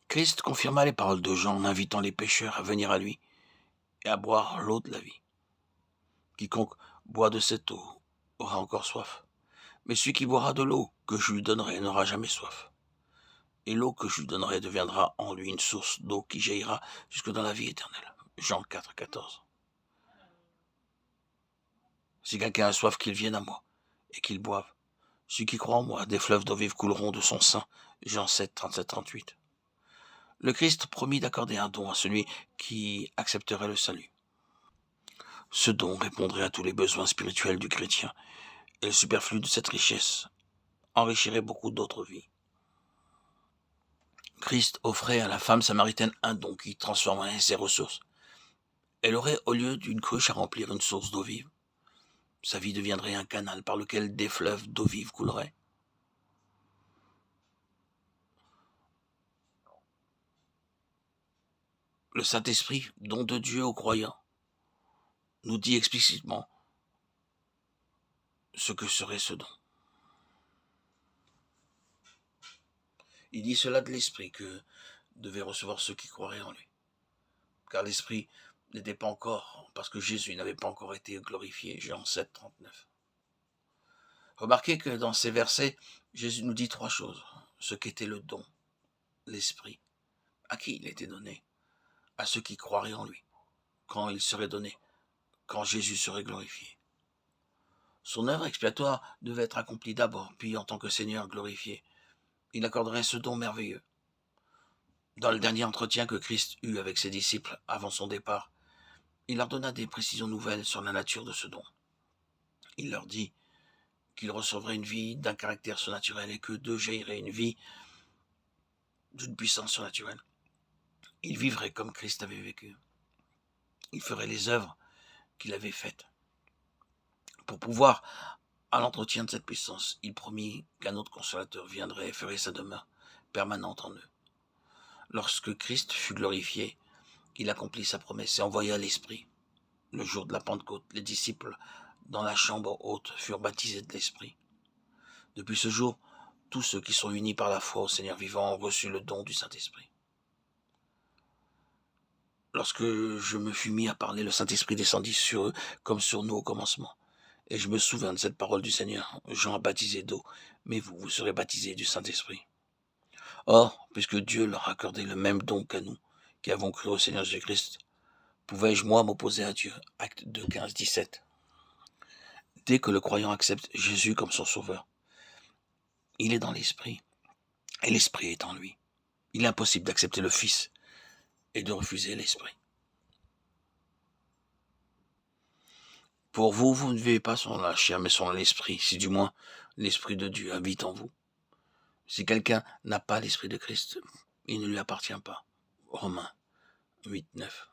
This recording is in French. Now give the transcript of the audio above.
Christ confirma les paroles de Jean en invitant les pécheurs à venir à lui et à boire l'eau de la vie. Quiconque boit de cette eau aura encore soif, mais celui qui boira de l'eau que je lui donnerai n'aura jamais soif. Et l'eau que je lui donnerai deviendra en lui une source d'eau qui jaillira jusque dans la vie éternelle. Jean 4, 14. Si quelqu'un a soif, qu'il vienne à moi et qu'il boive. Celui qui croit en moi, des fleuves d'eau vive couleront de son sein. Jean 7, 37, 38. Le Christ promit d'accorder un don à celui qui accepterait le salut. Ce don répondrait à tous les besoins spirituels du chrétien, et le superflu de cette richesse enrichirait beaucoup d'autres vies. Christ offrait à la femme samaritaine un don qui transformerait ses ressources. Elle aurait, au lieu d'une cruche à remplir, une source d'eau vive. Sa vie deviendrait un canal par lequel des fleuves d'eau vive couleraient. Le Saint-Esprit, don de Dieu aux croyants, nous dit explicitement ce que serait ce don. Il dit cela de l'Esprit que devaient recevoir ceux qui croiraient en lui. Car l'Esprit n'était pas encore, parce que Jésus n'avait pas encore été glorifié, Jean 7, 39. Remarquez que dans ces versets, Jésus nous dit trois choses. Ce qu'était le don, l'Esprit, à qui il était donné, à ceux qui croiraient en lui, quand il serait donné, quand Jésus serait glorifié. Son œuvre expiatoire devait être accomplie d'abord, puis en tant que Seigneur glorifié. Il accorderait ce don merveilleux. Dans le dernier entretien que Christ eut avec ses disciples avant son départ, il leur donna des précisions nouvelles sur la nature de ce don. Il leur dit qu'il recevrait une vie d'un caractère surnaturel et que d'eux jaillirait une vie d'une puissance surnaturelle. Il vivrait comme Christ avait vécu. Il ferait les œuvres qu'il avait faites. Pour pouvoir à l'entretien de cette puissance, il promit qu'un autre consolateur viendrait et ferait sa demeure permanente en eux. Lorsque Christ fut glorifié, il accomplit sa promesse et envoya l'Esprit. Le jour de la Pentecôte, les disciples, dans la chambre haute, furent baptisés de l'Esprit. Depuis ce jour, tous ceux qui sont unis par la foi au Seigneur vivant ont reçu le don du Saint-Esprit. Lorsque je me fus mis à parler, le Saint-Esprit descendit sur eux comme sur nous au commencement. Et je me souviens de cette parole du Seigneur. Jean a baptisé d'eau, mais vous, vous serez baptisés du Saint-Esprit. Or, puisque Dieu leur a accordé le même don qu'à nous, qui avons cru au Seigneur Jésus-Christ, pouvais-je moi m'opposer à Dieu? Acte 2, 15, 17. Dès que le croyant accepte Jésus comme son sauveur, il est dans l'Esprit, et l'Esprit est en lui. Il est impossible d'accepter le Fils et de refuser l'Esprit. Pour vous, vous ne vivez pas selon la chair, mais selon l'Esprit, si du moins l'Esprit de Dieu habite en vous. Si quelqu'un n'a pas l'Esprit de Christ, il ne lui appartient pas. Romains 8, 9.